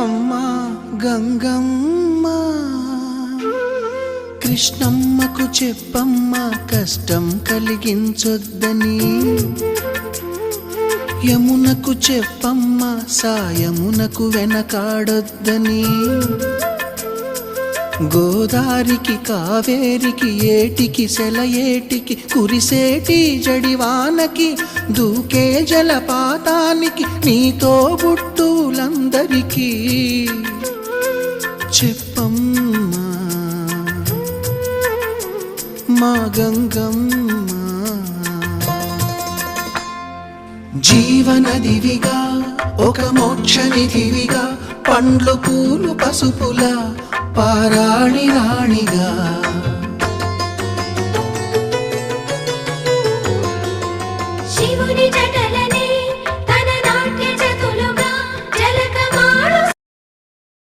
అమ్మా గంగమ్మ కృష్ణమ్మకు చెప్పమ్మా కష్టం కలిగించొద్దని యమునకు చెప్పమ్మా సాయమునకు వెనకాడొద్దని గోదారికి కావేరికి ఏటికి సెలయేటికి కురిసేటి జడివానకి దూకే జలపాతానికి నీతో బుట్టులందరికీ చెప్పమ్మా మా గంగమ్మ జీవనదివిగా ఒక మోక్షనిధివిగా పండ్లు పూలు పసుపుల పారాణి రాణిగా